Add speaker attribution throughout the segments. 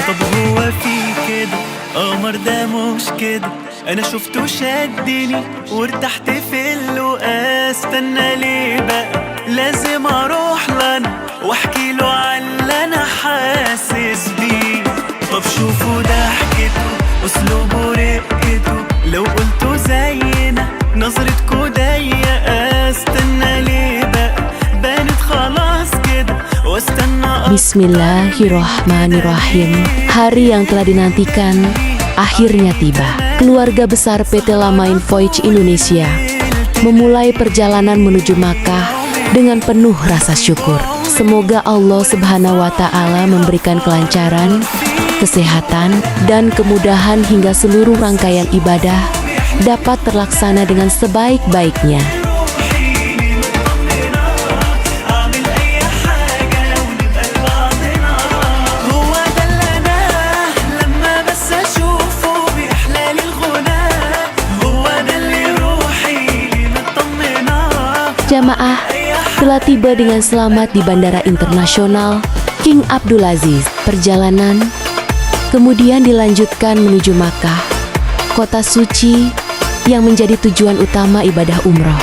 Speaker 1: طب هو في كده قمر ده مش كده؟ انا شفته شدني وارتحت في اللقا، استنى ليه بقى؟ لازم اروح لنا واحكي له عن اللي انا حاسس بيه. طب شوفوا ضحكته اسلوبه رقته، لو قلته زينا نظرتكوا ضيقه، استنى ليه بقى؟ بانت خلاص كده واستنى.
Speaker 2: Bismillahirrohmanirrohim. Hari yang telah dinantikan akhirnya tiba. Keluarga besar PT Lamain Voyage Indonesia memulai perjalanan menuju Makkah dengan penuh rasa syukur. Semoga Allah Subhanahu wa Ta'ala memberikan kelancaran, kesehatan, dan kemudahan hingga seluruh rangkaian ibadah dapat terlaksana dengan sebaik-baiknya. Jamaah telah tiba dengan selamat di Bandara Internasional King Abdulaziz. Perjalanan kemudian dilanjutkan menuju Makkah, kota suci yang menjadi tujuan utama ibadah umroh.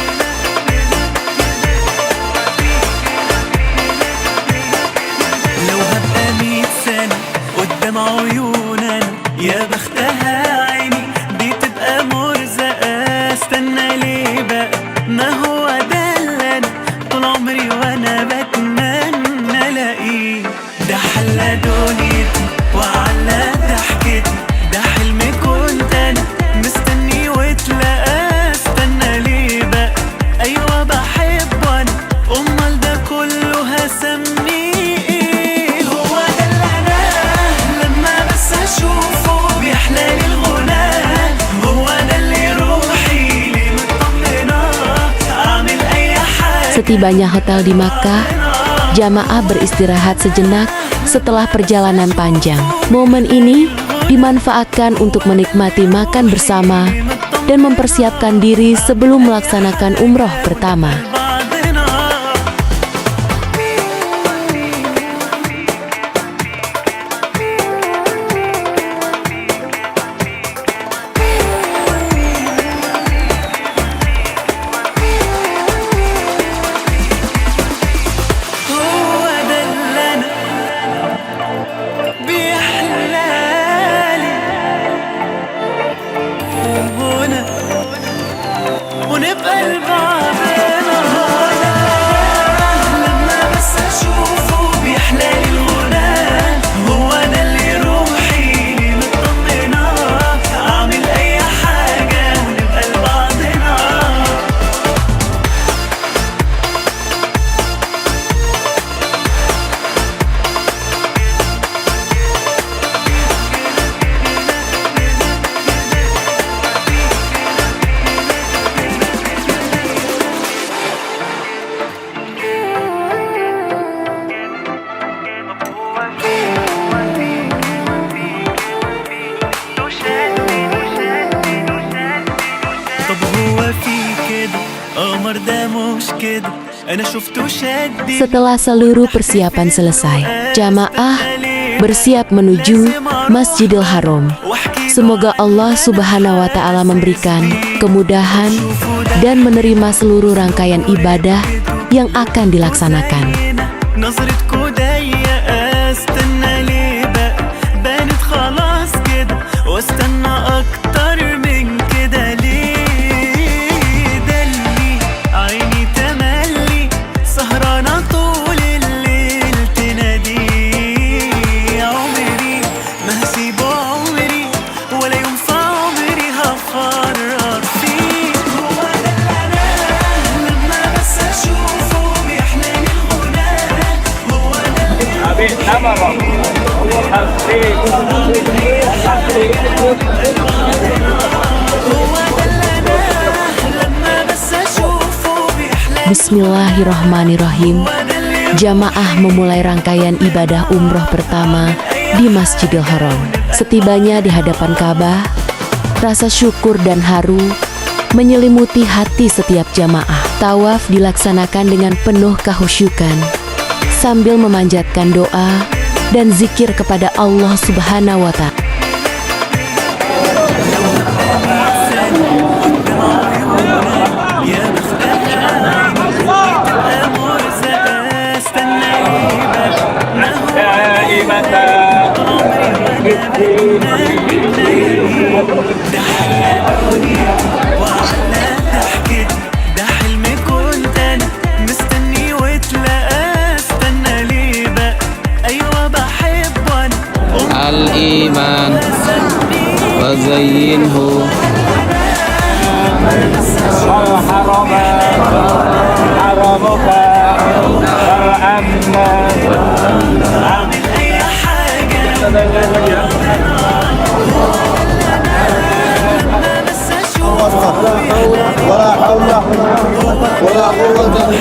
Speaker 2: Setibanya hotel di Makkah, jamaah beristirahat sejenak setelah perjalanan panjang. Momen ini dimanfaatkan untuk menikmati makan bersama dan mempersiapkan diri sebelum melaksanakan umroh pertama. Setelah seluruh persiapan selesai, jamaah bersiap menuju Masjidil Haram. Semoga Allah Subhanahu wa Ta'ala memberikan kemudahan dan menerima seluruh rangkaian ibadah yang akan dilaksanakan. Bismillahirrohmanirrohim. Jamaah memulai rangkaian ibadah umroh pertama di Masjidil Haram. Setibanya di hadapan Ka'bah, rasa syukur dan haru menyelimuti hati setiap jamaah. Tawaf dilaksanakan dengan penuh kehusyukan sambil memanjatkan doa dan zikir kepada Allah Subhanahu wa Ta'ala.
Speaker 1: ده حلمي كنت انا مستني واتلقى استنى ليه بقى ايوه بحب انا
Speaker 3: الإيمان وزينه
Speaker 4: حرمك وأمنا
Speaker 1: اعمل اي حاجه بس اشوف
Speaker 5: ولا حول ولا قوة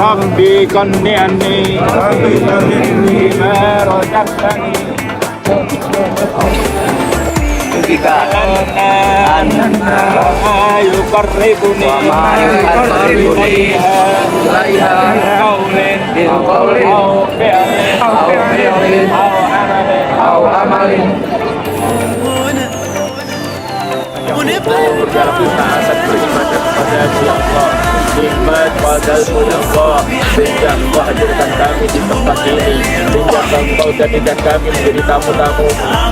Speaker 4: ربي قنعني بما رزقتني وما يقربني إليها من قول أو فعل أو عمل nikmat padamu ya Allah, sehingga Engkau hadirkan kami di tempat ini, sehingga Engkau jadikan kami menjadi tamu-tamu,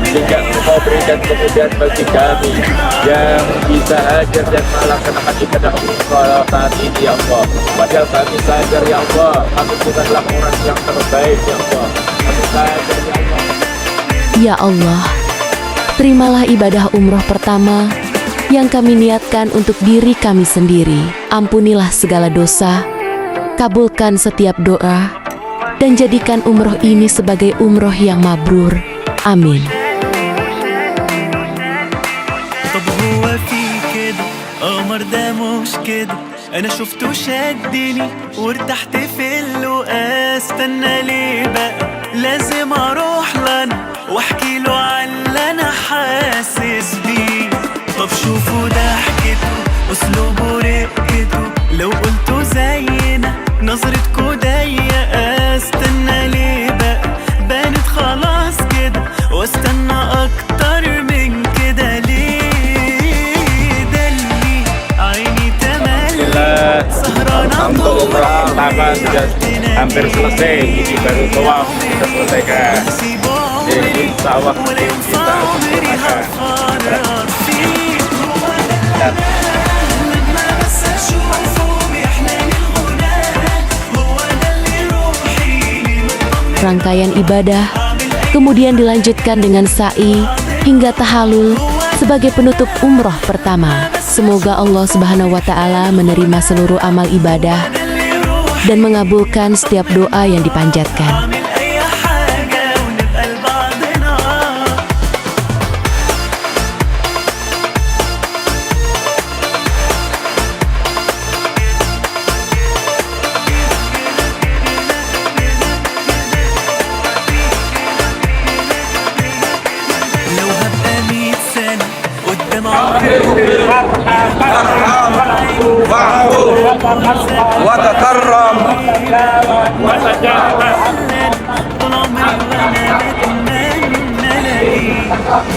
Speaker 4: sehingga Engkau berikan kemudahan bagi kami yang bisa hadir dan melaksanakan ibadah umrah saat ini ya Allah. Padahal kami sadar ya Allah, kami bukanlah orang yang terbaik ya Allah. Kami sadar ya Allah.
Speaker 2: Ya Allah, terimalah ibadah umroh pertama yang kami niatkan untuk diri kami sendiri. Ampunilah segala dosa, kabulkan setiap doa, dan jadikan umroh ini sebagai umroh yang mabrur. Amin.
Speaker 1: طب هو في كده قمر ده مش كده انا شفته شدني وارتحت في اللقا استنى ليه بقى لازم اروح لنا واحكي له عن اللي انا حاسس بيه طب شوفوا ضحكته اسلوبه رقته لو قلته زينا نظرتكوا ضيقه استنى ليه بقى بانت خلاص كده واستنى اكتر من كده ليه ده اللي عيني تملي سهرانه
Speaker 4: Untuk umrah pertama sudah hampir selesai, ini baru tawaf sudah selesaikan. Jadi insya Allah kita
Speaker 2: Rangkaian ibadah kemudian dilanjutkan dengan sa'i hingga tahalul sebagai penutup umroh pertama. Semoga Allah Subhanahu wa Ta'ala menerima seluruh amal ibadah dan mengabulkan setiap doa yang dipanjatkan.
Speaker 1: لو هبقى 100 سنة قدام عمري
Speaker 5: وتكرم
Speaker 1: طول عمري وانا بتمنى الاقيه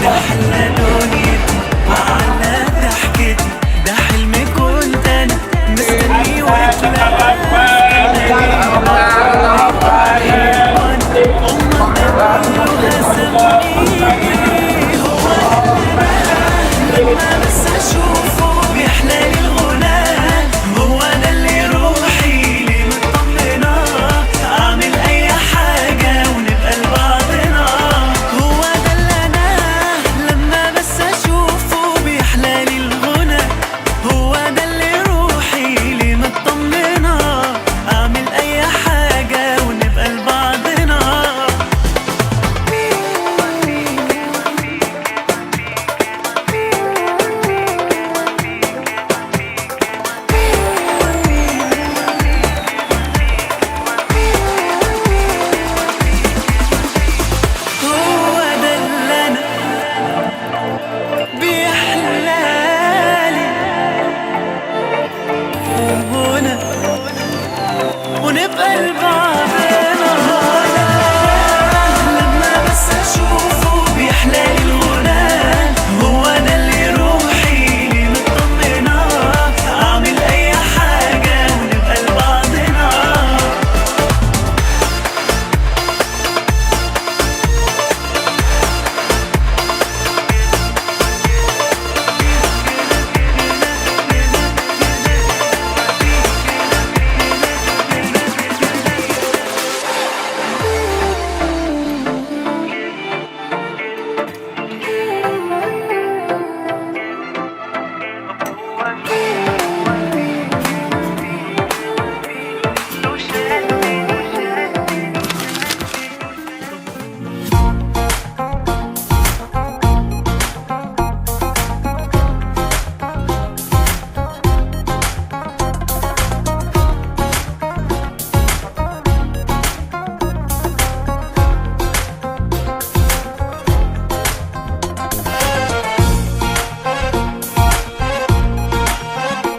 Speaker 1: ده احلى دنيتي واعلى ضحكتي ده حلمي كنت انا مستني بس اشوفه بيحلالي الغناء هو ده اللي روحي ليه مطمنة اعمل اي حاجة ونبقى لبعضنا هو ده اللي انا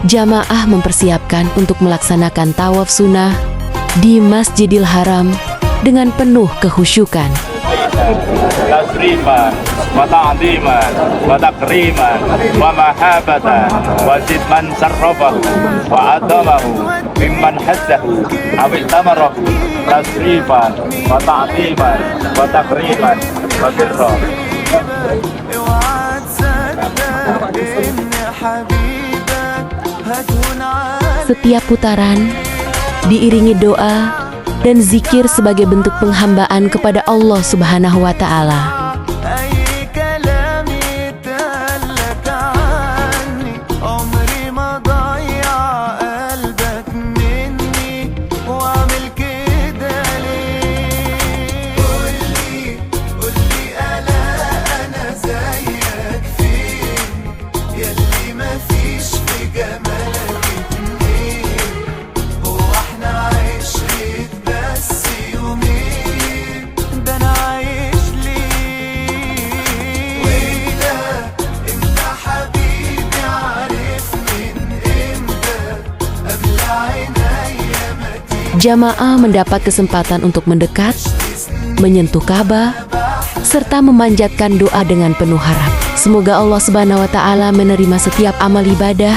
Speaker 2: jamaah mempersiapkan untuk melaksanakan tawaf sunnah di Masjidil Haram dengan penuh kehusyukan.
Speaker 4: tasriman wa ta'ziman wa takriman wa mahabatan wa zid man sarrafahu wa adamahu mimman haddahu awil tamarahu tasrifan wa ta'ziman wa takriman wa birra.
Speaker 2: Setiap putaran diiringi doa dan zikir sebagai bentuk penghambaan kepada Allah Subhanahu wa Ta'ala. Jamaah mendapat kesempatan untuk mendekat, menyentuh Ka'bah, serta memanjatkan doa dengan penuh harap. Semoga Allah Subhanahu wa Ta'ala menerima setiap amal ibadah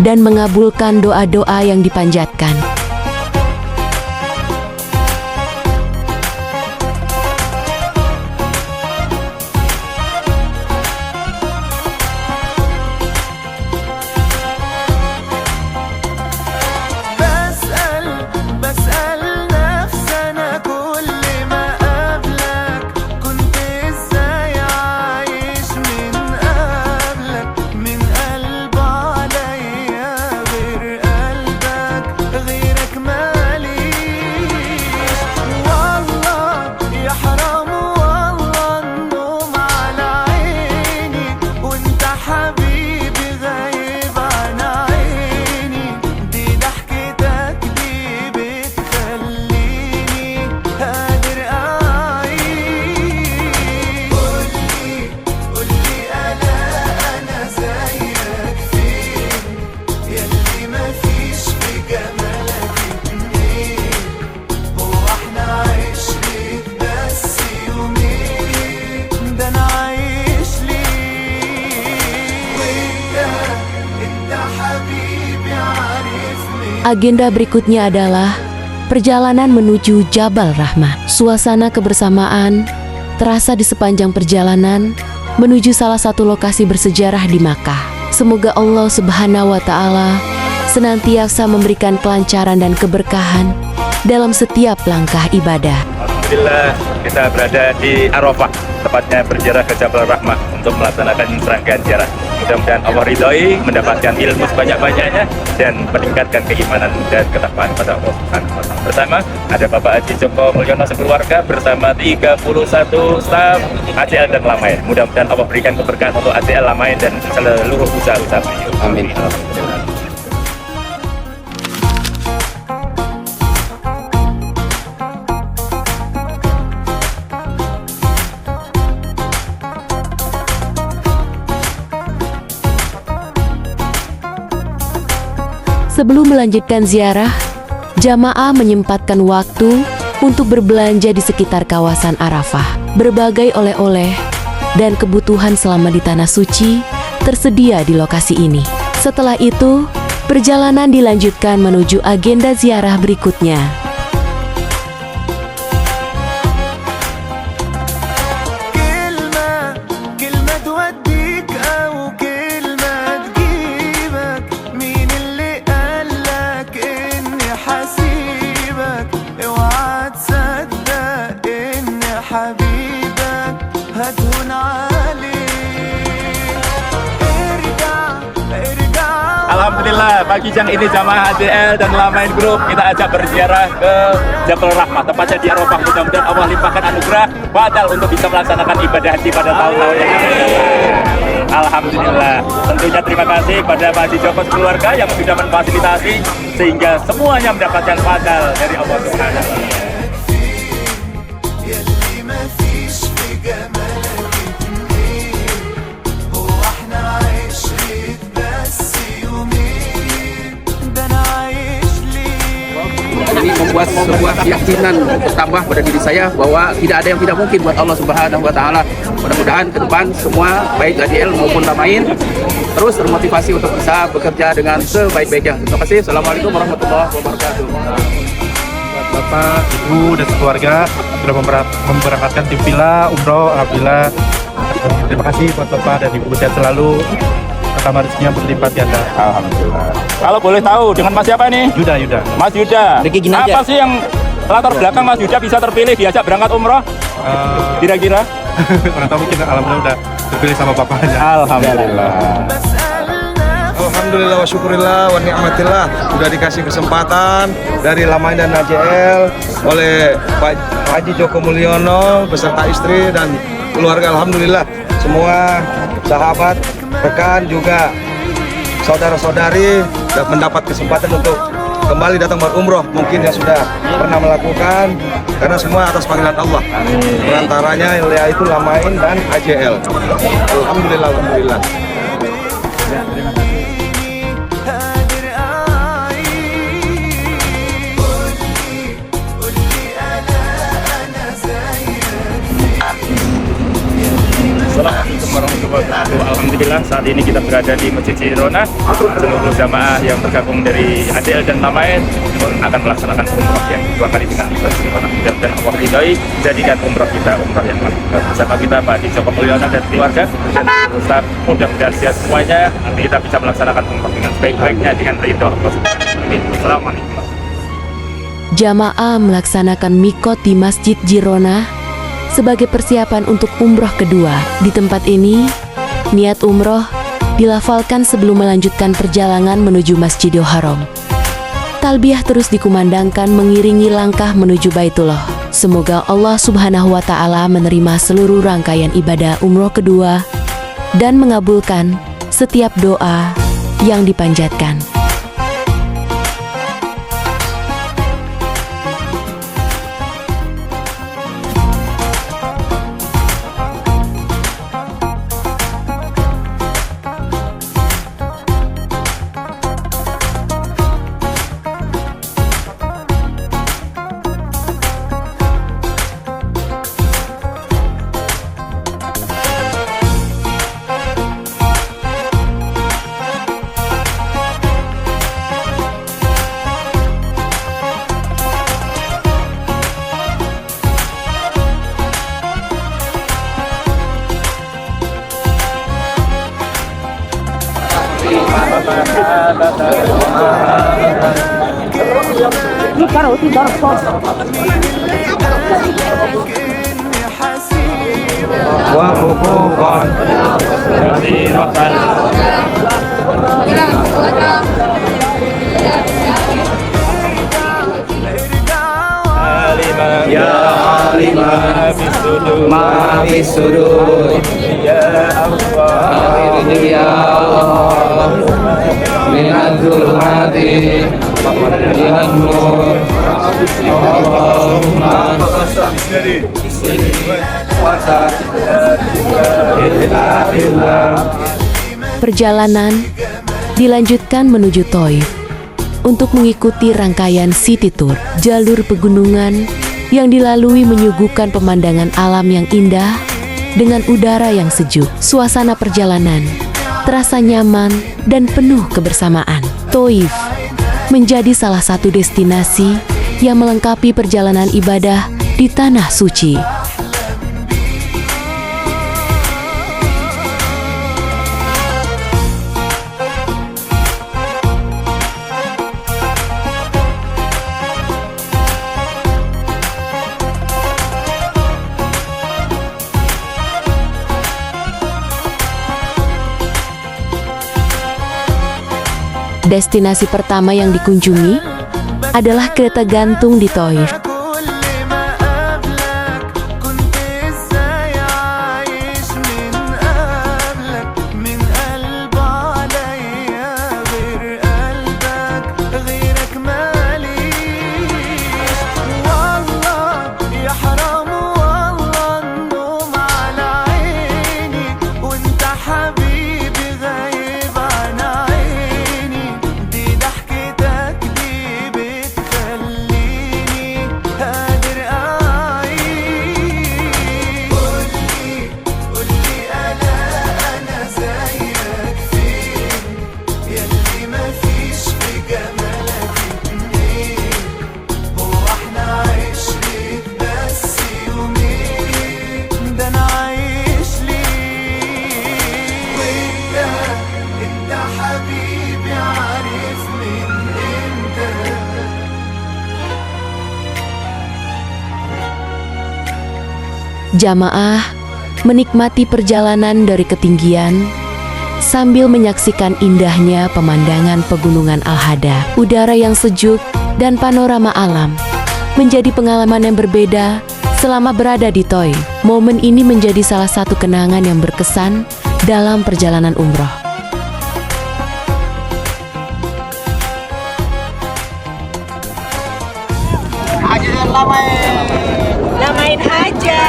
Speaker 2: dan mengabulkan doa-doa yang dipanjatkan. Agenda berikutnya adalah perjalanan menuju Jabal Rahmah. Suasana kebersamaan terasa di sepanjang perjalanan menuju salah satu lokasi bersejarah di Makkah. Semoga Allah Subhanahu wa Ta'ala senantiasa memberikan kelancaran dan keberkahan dalam setiap langkah ibadah.
Speaker 4: Alhamdulillah kita berada di Arafah, tepatnya berziarah ke Jabal Rahmah untuk melaksanakan serangkaian ziarah. Mudah-mudahan Allah ridhoi, mendapatkan ilmu sebanyak-banyaknya dan meningkatkan keimanan dan ketakwaan pada Allah Subhanahu wa Ta'ala. Bersama ada Bapak Haji Joko Mulyono sekeluarga bersama 31 staf ACL dan Lamain. Mudah-mudahan Allah berikan keberkahan untuk ACL, Lamain dan seluruh usaha-usaha beliau.
Speaker 3: Amin.
Speaker 4: Alhamdulillah.
Speaker 2: Sebelum melanjutkan ziarah, jamaah menyempatkan waktu untuk berbelanja di sekitar kawasan Arafah. Berbagai oleh-oleh dan kebutuhan selama di Tanah Suci tersedia di lokasi ini. Setelah itu, perjalanan dilanjutkan menuju agenda ziarah berikutnya.
Speaker 4: Alhamdulillah pagi siang ini jamaah ACL dan Lamain Group kita ajak berziarah ke Jabal Rahmah, tepatnya di Arafah. Mudah-mudahan Allah limpahkan anugerah badal untuk bisa melaksanakan ibadah haji pada tahun-tahun yang akan datang. Alhamdulillah. Tentunya terima kasih pada Pak Haji Joko keluarga yang sudah memfasilitasi sehingga semuanya mendapatkan badal dari Allah Subhanahu wa Ta'ala.
Speaker 3: membuat sebuah keyakinan bertambah pada diri saya bahwa tidak ada yang tidak mungkin buat Allah Subhanahu wa taala. Mudah-mudahan ke depan semua baik AJL maupun Lamain terus termotivasi untuk bisa bekerja dengan sebaik-baiknya. Terima kasih. Assalamualaikum warahmatullahi wabarakatuh.
Speaker 6: Bapak, Ibu, dan keluarga sudah memberangkatkan tim villa umroh. Alhamdulillah. Terima kasih buat Bapak dan Ibu, sehat selalu. Kamar rezekinya berlipat ganda.
Speaker 4: Alhamdulillah. Kalau boleh tahu dengan Mas siapa ini?
Speaker 6: Yuda.
Speaker 4: Mas Yuda. Apa sih yang latar belakang Mas Yuda bisa terpilih diajak berangkat umroh? Kira-kira?
Speaker 6: Kurang tahu, mungkin alhamdulillah udah terpilih sama bapaknya.
Speaker 4: Alhamdulillah.
Speaker 5: Alhamdulillah wa syukurillah wa ni'matillah. Sudah dikasih kesempatan dari Lamain dan AJL oleh Pak Haji Joko Mulyono beserta istri dan keluarga. Alhamdulillah semua sahabat, rekan juga saudara-saudari mendapat kesempatan untuk kembali datang berumroh, mungkin yang sudah pernah melakukan, karena semua atas panggilan Allah. Perantaranya yaitu Lamain dan AJL. Alhamdulillah.
Speaker 4: Assalamualaikum warahmatullahi wabarakatuh. Alhamdulillah saat ini kita berada di Masjid Jirona. Seluruh jamaah yang tergabung dari AJL dan Lamain akan melaksanakan umroh yang kedua kali dengan mudah-mudahan Allah ridhoi jadikan umroh kita umroh yang mantap. Bersama kita Pak Haji Joko Mulyono dan keluarga dan Ustaz, mudah-mudahan sehat semuanya. Nanti kita bisa melaksanakan umroh dengan sebaik-baiknya dengan ridho Allah. Assalamualaikum.
Speaker 2: Jamaah melaksanakan mikot di Masjid Jirona sebagai persiapan untuk umroh kedua. Di tempat ini, niat umroh dilafalkan sebelum melanjutkan perjalanan menuju Masjidil Haram. Talbiyah terus dikumandangkan mengiringi langkah menuju Baitullah. Semoga Allah Subhanahu wa taala menerima seluruh rangkaian ibadah umroh kedua dan mengabulkan setiap doa yang dipanjatkan.
Speaker 5: Wa hukukan
Speaker 4: Ya alimah ma fis sudur ya Allah ya Allah minaz zulmati ilan nur Allahumma
Speaker 2: Perjalanan dilanjutkan menuju Thaif untuk mengikuti rangkaian City Tour. Jalur pegunungan yang dilalui menyuguhkan pemandangan alam yang indah dengan udara yang sejuk. Suasana perjalanan terasa nyaman dan penuh kebersamaan. Thaif menjadi salah satu destinasi yang melengkapi perjalanan ibadah di Tanah Suci. Destinasi pertama yang dikunjungi adalah kereta gantung di Thaif. Jamaah menikmati perjalanan dari ketinggian sambil menyaksikan indahnya pemandangan pegunungan Al-Hada. Udara yang sejuk dan panorama alam menjadi pengalaman yang berbeda selama berada di Thaif. Momen ini menjadi salah satu kenangan yang berkesan dalam perjalanan umroh.
Speaker 7: Lamain aja.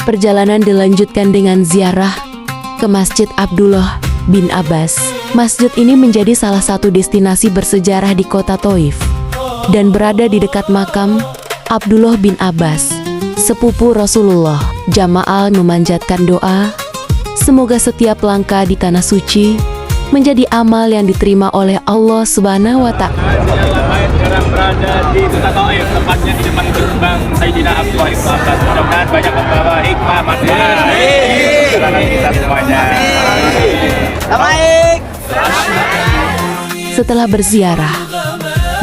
Speaker 2: Perjalanan dilanjutkan dengan ziarah ke Masjid Abdullah bin Abbas. Masjid ini menjadi salah satu destinasi bersejarah di kota Thaif dan berada di dekat makam Abdullah bin Abbas, sepupu Rasulullah. Jamaah memanjatkan doa, semoga setiap langkah di tanah suci menjadi amal yang diterima oleh Allah Subhanahu wa Ta'ala.
Speaker 4: Sekarang berada di kota Thaif, tepatnya di depan gerbang Sayyidina Abdullah bin Abbas. Mudah-mudahan banyak membawa hikmah, manfaat perjalanan kita semuanya.
Speaker 2: Setelah berziarah,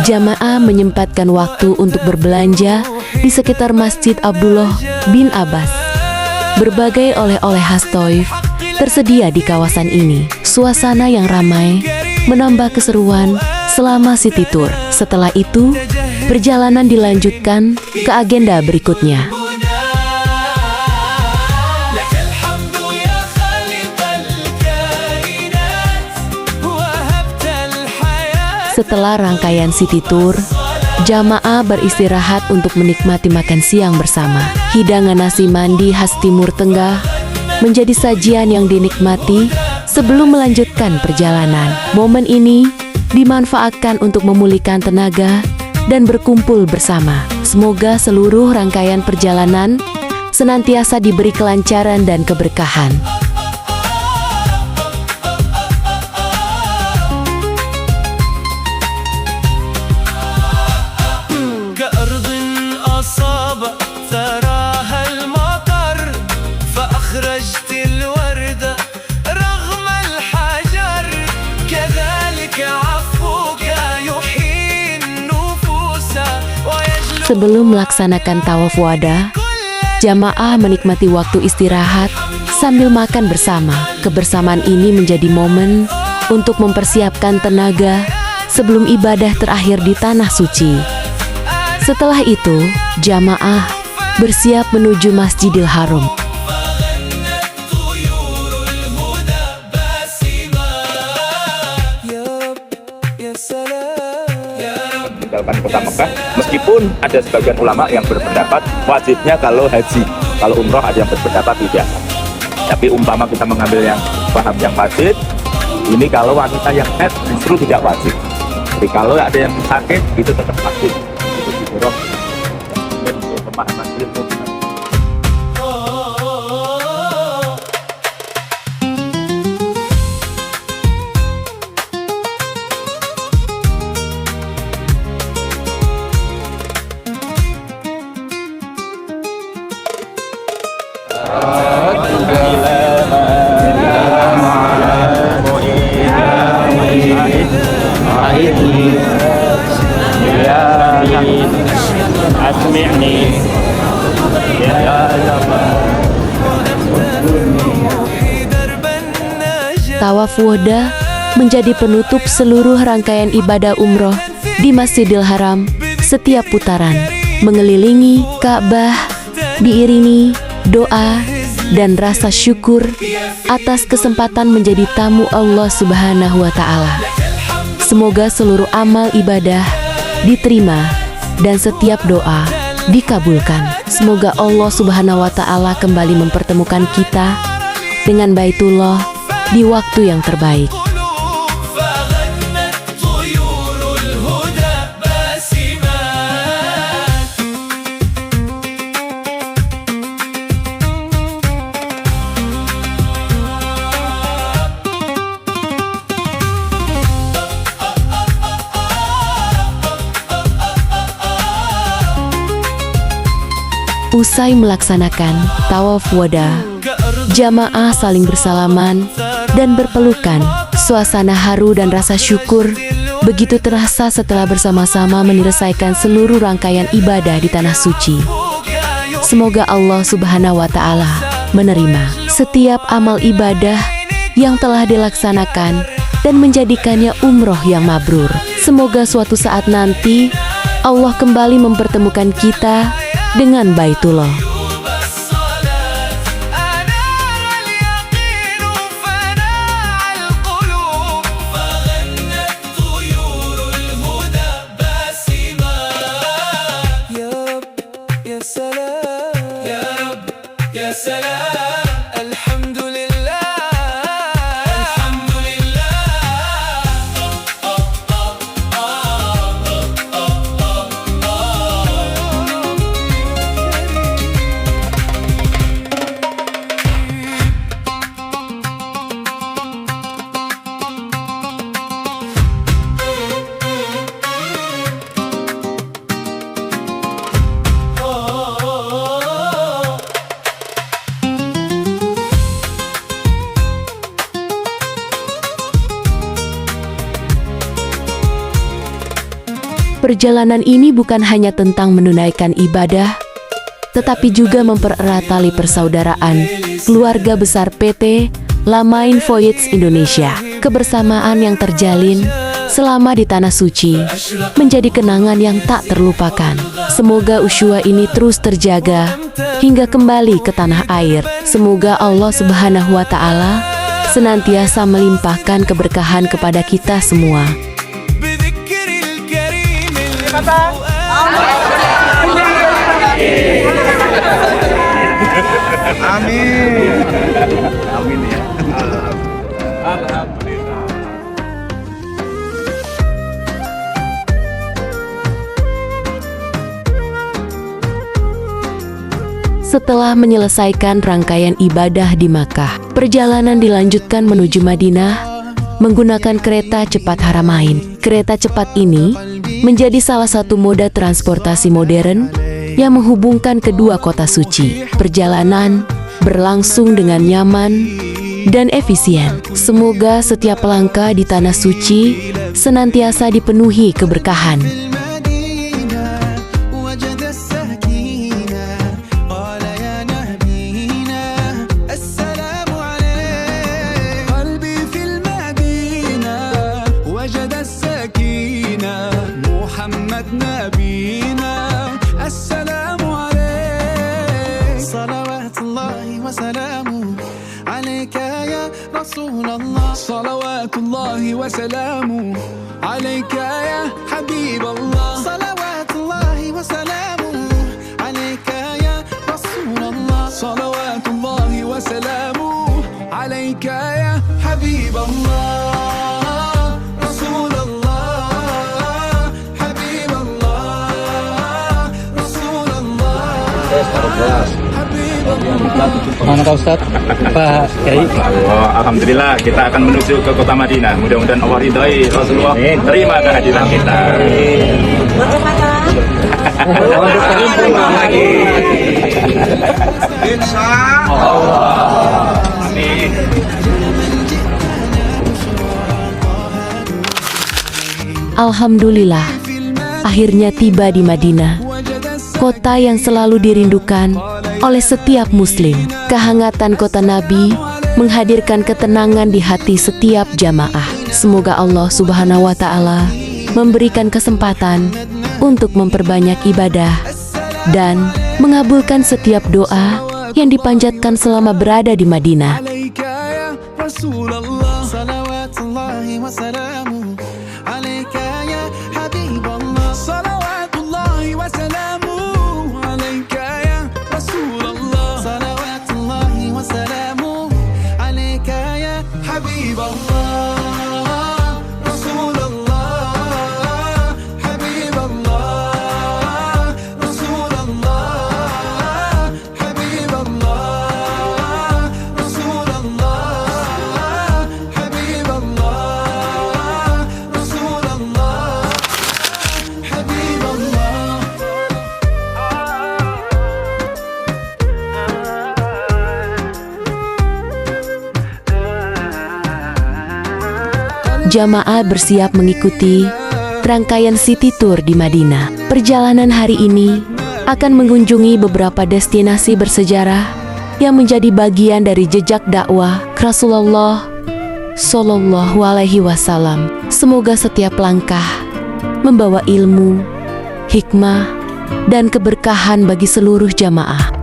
Speaker 2: jamaah menyempatkan waktu untuk berbelanja di sekitar Masjid Abdullah bin Abbas. Berbagai oleh-oleh khas Thaif tersedia di kawasan ini. Suasana yang ramai menambah keseruan selama city tour. Setelah itu, perjalanan dilanjutkan ke agenda berikutnya. Setelah rangkaian city tour, jamaah beristirahat untuk menikmati makan siang bersama. Hidangan nasi mandi khas Timur Tengah menjadi sajian yang dinikmati sebelum melanjutkan perjalanan. Momen ini dimanfaatkan untuk memulihkan tenaga dan berkumpul bersama. Semoga seluruh rangkaian perjalanan senantiasa diberi kelancaran dan keberkahan. Sebelum melaksanakan tawaf wada, jamaah menikmati waktu istirahat sambil makan bersama. Kebersamaan ini menjadi momen untuk mempersiapkan tenaga sebelum ibadah terakhir di tanah suci. Setelah itu, jamaah bersiap menuju Masjidil Haram.
Speaker 4: Meninggalkan kota Mekah, meskipun ada sebagian ulama yang berpendapat wajibnya kalau haji, kalau umroh ada yang berpendapat tidak. Tapi umpama kita mengambil yang paham yang wajib, ini kalau wanita yang haid justru tidak wajib. Jadi kalau ada yang sakit itu tetap wajib. Itu didorong untuk pemahaman ilmu.
Speaker 2: Tawaf wada menjadi penutup seluruh rangkaian ibadah umroh di Masjidil Haram. Setiap putaran mengelilingi Ka'bah diiringi doa dan rasa syukur atas kesempatan menjadi tamu Allah Subhanahu wa Ta'ala. Semoga seluruh amal ibadah diterima dan setiap doa dikabulkan. Semoga Allah Subhanahu wa Ta'ala kembali mempertemukan kita dengan Baitullah di waktu yang terbaik. Usai melaksanakan tawaf wada, jamaah saling bersalaman dan berpelukan Suasana haru dan rasa syukur begitu terasa setelah bersama-sama menyelesaikan seluruh rangkaian ibadah di Tanah Suci. Semoga Allah Subhanahu wa Ta'ala menerima setiap amal ibadah yang telah dilaksanakan dan menjadikannya umroh yang mabrur. Semoga suatu saat nanti Allah kembali mempertemukan kita dengan Baitullah. Perjalanan ini bukan hanya tentang menunaikan ibadah, tetapi juga mempererat tali persaudaraan keluarga besar PT Lamain Voyage Indonesia. Kebersamaan yang terjalin selama di Tanah Suci menjadi kenangan yang tak terlupakan. Semoga ushuah ini terus terjaga hingga kembali ke tanah air. Semoga Allah Subhanahu wa Ta'ala senantiasa melimpahkan keberkahan kepada kita semua.
Speaker 5: Amin. Amin ya.
Speaker 2: Setelah menyelesaikan rangkaian ibadah di Makkah, perjalanan dilanjutkan menuju Madinah menggunakan kereta cepat Haramain. Kereta cepat ini menjadi salah satu moda transportasi modern yang menghubungkan kedua kota suci. Perjalanan berlangsung dengan nyaman dan efisien. Semoga setiap langkah di Tanah Suci senantiasa dipenuhi keberkahan.
Speaker 8: صلوات الله وسلامه عليك يا حبيب الله صلوات الله وسلامه عليك يا رسول الله صلوات الله وسلامه عليك يا حبيب الله رسول الله حبيب الله رسول الله
Speaker 9: Mana Pak Ustadz? Pak Kiai.
Speaker 4: Alhamdulillah kita akan menuju ke kota Madinah. Mudah-mudahan Allah ridhoi, Rasulullah terima kehadiran kita.
Speaker 5: Insya Allah.
Speaker 4: Amin.
Speaker 2: Alhamdulillah, akhirnya tiba di Madinah, kota yang selalu dirindukan oleh setiap muslim. Kehangatan kota Nabi menghadirkan ketenangan di hati setiap jamaah. Semoga Allah Subhanahu wa Ta'ala memberikan kesempatan untuk memperbanyak ibadah dan mengabulkan setiap doa yang dipanjatkan selama berada di Madinah. jamaah bersiap mengikuti rangkaian city tour di Madinah. Perjalanan hari ini akan mengunjungi beberapa destinasi bersejarah yang menjadi bagian dari jejak dakwah Rasulullah Shallallahu Alaihi Wasallam. Semoga setiap langkah membawa ilmu, hikmah, dan keberkahan bagi seluruh jamaah.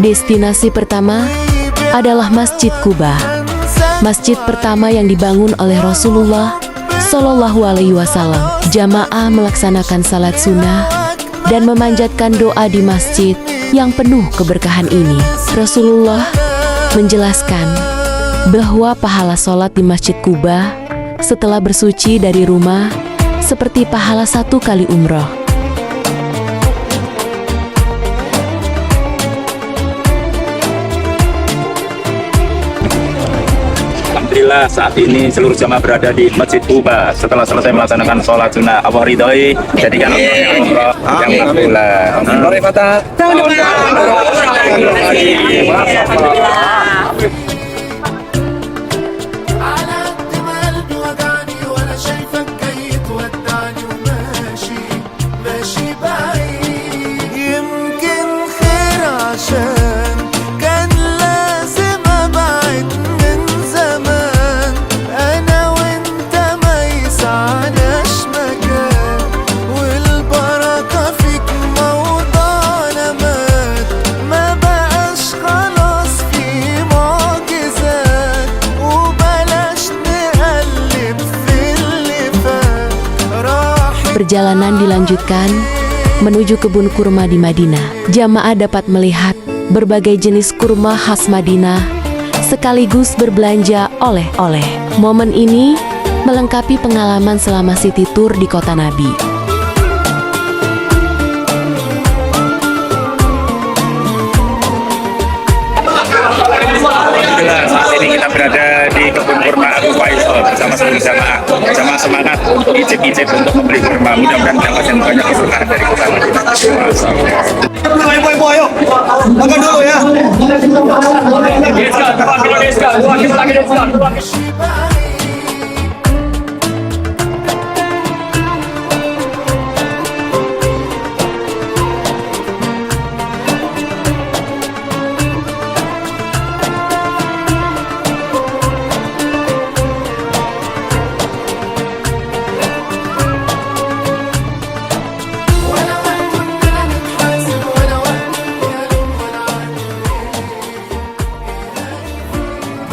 Speaker 2: Destinasi pertama adalah Masjid Quba. Masjid pertama yang dibangun oleh Rasulullah Shallallahu Alaihi Wasallam. Jamaah melaksanakan salat sunnah dan memanjatkan doa di masjid yang penuh keberkahan ini. Rasulullah menjelaskan bahwa pahala sholat di Masjid Quba setelah bersuci dari rumah seperti pahala 1 kali umroh.
Speaker 4: Alhamdulillah saat ini seluruh jamaah berada di Masjid Quba. Setelah selesai melaksanakan sholat sunnah, Allah ridhoi, jadikan umroh yang makbullah. Mari mata.
Speaker 2: Perjalanan dilanjutkan menuju kebun kurma di Madinah. Jamaah dapat melihat berbagai jenis kurma khas Madinah sekaligus berbelanja oleh-oleh. Momen ini melengkapi pengalaman selama city tour di kota Nabi.
Speaker 4: Saat ini kita berada di kebun kurma Abu Faisal bersama seluruh jamaah. Jamaah semangat untuk icip-icip untuk membeli kurma. Mudah-mudahan mendapatkan banyak keberkahan dari kota Madinah.
Speaker 5: Ibu, ayo makan dulu ya.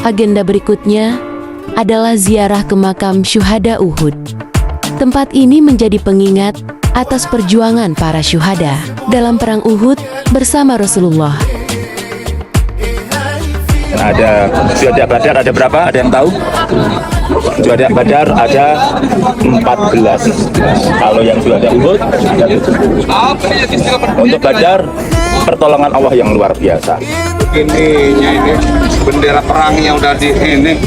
Speaker 2: Agenda berikutnya adalah ziarah ke makam syuhada Uhud. Tempat ini menjadi pengingat atas perjuangan para syuhada dalam perang Uhud bersama Rasulullah.
Speaker 4: Ada syuhada Badar, ada berapa? Ada yang tahu? Syuhada Badar ada 14. Kalau yang syuhada Uhud ada 7. Untuk Badar, pertolongan Allah yang luar biasa.
Speaker 5: Ini bendera perang yang udah di ini.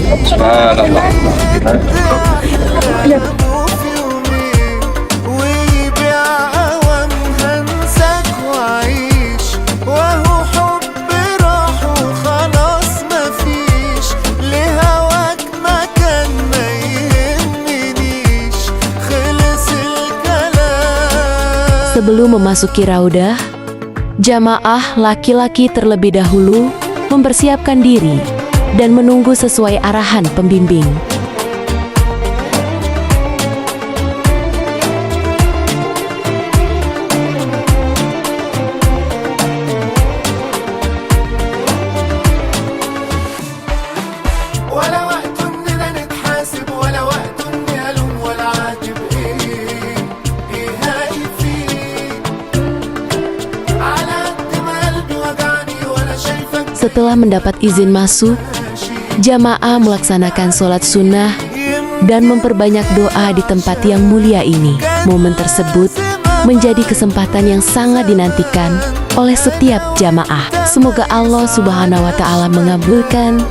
Speaker 2: Sebelum memasuki raudah, jamaah laki-laki terlebih dahulu mempersiapkan diri dan menunggu sesuai arahan pembimbing. Setelah mendapat izin masuk, jamaah melaksanakan sholat sunnah dan memperbanyak doa di tempat yang mulia ini. Momen tersebut menjadi kesempatan yang sangat dinantikan oleh setiap jamaah. Semoga Allah Subhanahu wa Ta'ala mengabulkan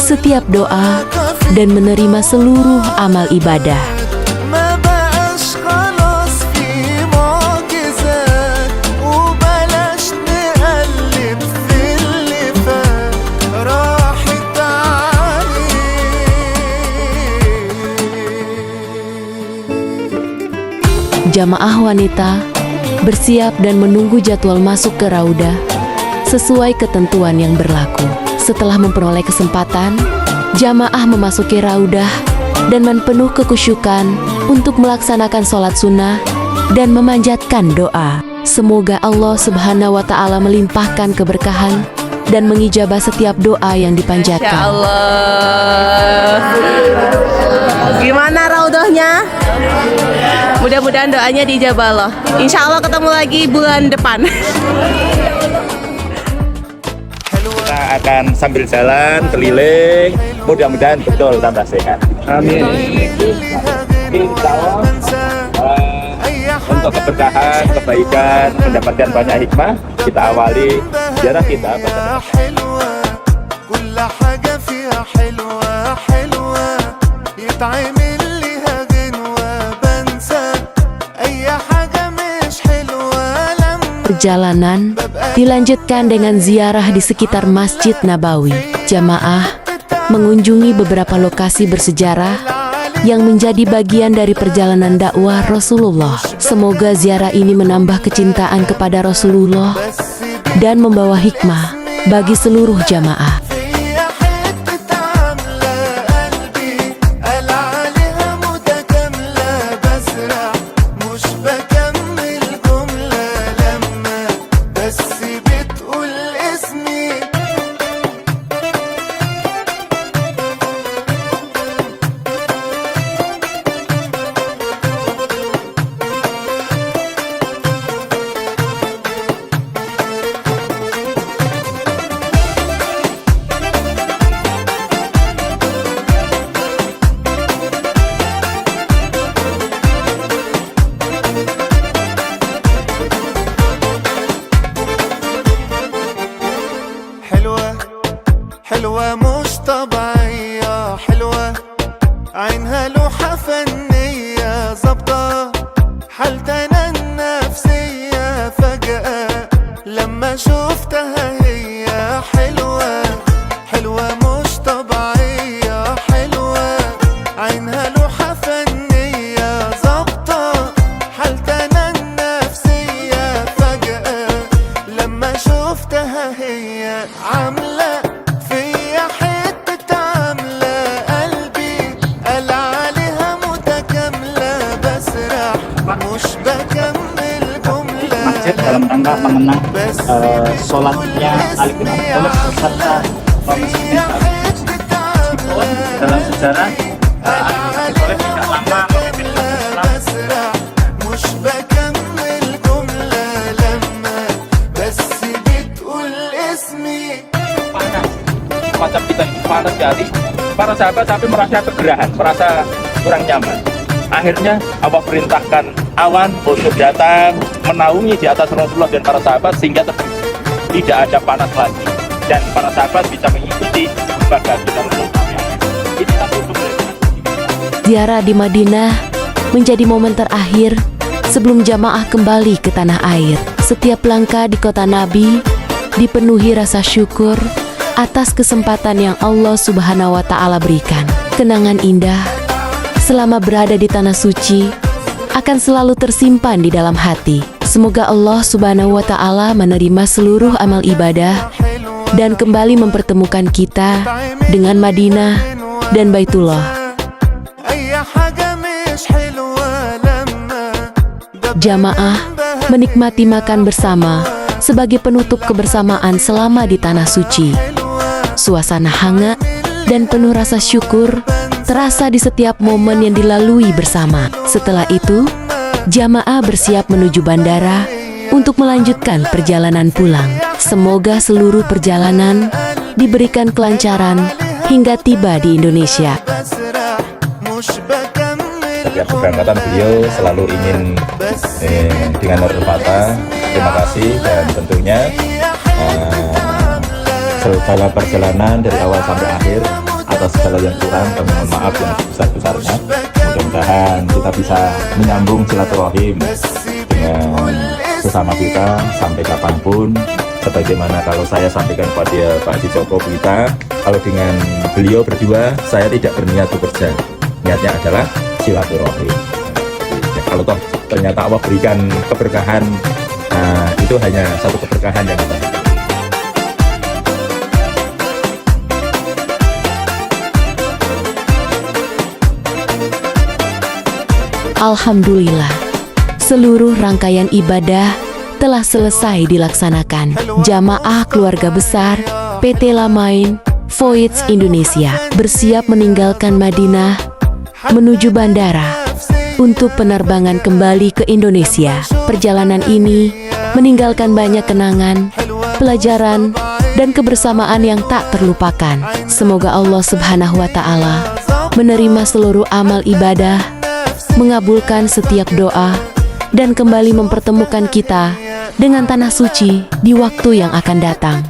Speaker 2: setiap doa dan menerima seluruh amal ibadah.
Speaker 1: ما بقاش خلاص في معجزات وبلاش نقلب في اللي فات راحت عليك.
Speaker 2: Jamaah wanita bersiap dan menunggu jadwal masuk ke raudah sesuai ketentuan yang berlaku. Setelah memperoleh kesempatan, jamaah memasuki raudah dan penuh kekusyukan untuk melaksanakan sholat sunnah dan memanjatkan doa. Semoga Allah Subhanahu wa Ta'ala melimpahkan keberkahan dan mengijabah setiap doa yang dipanjatkan.
Speaker 7: Ya Allah. Gimana raudahnya? Mudah-mudahan doanya dijabah Allah. Insya Allah ketemu lagi bulan depan.
Speaker 4: Kita akan sambil jalan keliling, mudah-mudahan betul tambah sehat. Amin. Insya Allah untuk keberkahan, kebaikan, mendapatkan banyak hikmah, kita awali ziarah kita.
Speaker 1: كل حاجة فيها حلوة حلوة يتعمل ليها غنوة بنسى أي حاجة مش حلوة لما
Speaker 2: Perjalanan dilanjutkan dengan ziarah di sekitar Masjid Nabawi. Jamaah mengunjungi beberapa lokasi bersejarah yang menjadi bagian dari perjalanan dakwah Rasulullah. Semoga ziarah ini menambah kecintaan kepada Rasulullah dan membawa hikmah bagi seluruh jamaah.
Speaker 1: فيا حتة عاملة قلبي قال عليها متكاملة بزرع مش بكمل جملة لما بس بتقول اسمي حلوة حلوة مش طبيعية حلوة عينها لوحة فنية ظابطة حالتنا النفسية فجأة لما شفتها هي حلوة حلوة مش طبيعية حلوة عينها لوحة فنية ظابطة حالتنا النفسية فجأة لما شفتها هي عاملة فيا حتة عاملة قلبي قال عليها متكاملة بسرح مش بكمل جملة
Speaker 9: Masjid dalam rangka mengenang sholatnya Ali bin Abi Thalib beserta kaum muslimin. Dalam sejarah Ali bin Abi Thalib tidak lama memimpin umat Islam.
Speaker 1: مش بكمل جملة لما بس بتقول اسمي
Speaker 4: Macam kita ini panas sekali, para sahabat sampai merasa kegerahan, merasa kurang nyaman. Akhirnya Allah perintahkan awan untuk datang menaungi di atas Rasulullah dan para sahabat sehingga tidak ada panas lagi dan para sahabat bisa mengikuti ibadah kita Rasulullah. Ini satu keberkahan.
Speaker 2: Ziarah di Madinah menjadi momen terakhir sebelum jamaah kembali ke tanah air. Setiap langkah di kota Nabi dipenuhi rasa syukur atas kesempatan yang Allah Subhanahu wa Ta'ala berikan. Kenangan indah selama berada di tanah suci akan selalu tersimpan di dalam hati. Semoga Allah Subhanahu wa Ta'ala menerima seluruh amal ibadah dan kembali mempertemukan kita dengan Madinah dan Baitullah.
Speaker 1: أي حاجة مش حلوة لما
Speaker 2: Jamaah menikmati makan bersama sebagai penutup kebersamaan selama di tanah suci. Suasana hangat dan penuh rasa syukur terasa di setiap momen yang dilalui bersama. Setelah itu, jamaah bersiap menuju bandara untuk melanjutkan perjalanan pulang. Semoga seluruh perjalanan diberikan kelancaran hingga tiba di Indonesia.
Speaker 10: Setiap keberangkatan beliau selalu ingin dengan hormata terima kasih, dan tentunya segala perjalanan dari awal sampai akhir atas segala yang kurang kami mohon maaf yang sebesar-besarnya. Mudah-mudahan kita bisa menyambung silaturahim dengan sesama kita sampai kapanpun, sebagaimana kalau saya sampaikan kepada Pak Haji Joko kita, kalau dengan beliau berdua saya tidak berniat bekerja, niatnya adalah silaturahim. Ya, kalau toh ternyata Allah berikan keberkahan, nah itu hanya satu keberkahan yang kita.
Speaker 2: Alhamdulillah, seluruh rangkaian ibadah telah selesai dilaksanakan. Jamaah keluarga besar PT Lamain Voyage Indonesia bersiap meninggalkan Madinah menuju bandara untuk penerbangan kembali ke Indonesia. Perjalanan ini meninggalkan banyak kenangan, pelajaran, dan kebersamaan yang tak terlupakan. Semoga Allah Subhanahu wa Ta'ala menerima seluruh amal ibadah, mengabulkan setiap doa, dan kembali mempertemukan kita dengan tanah suci di waktu yang akan datang.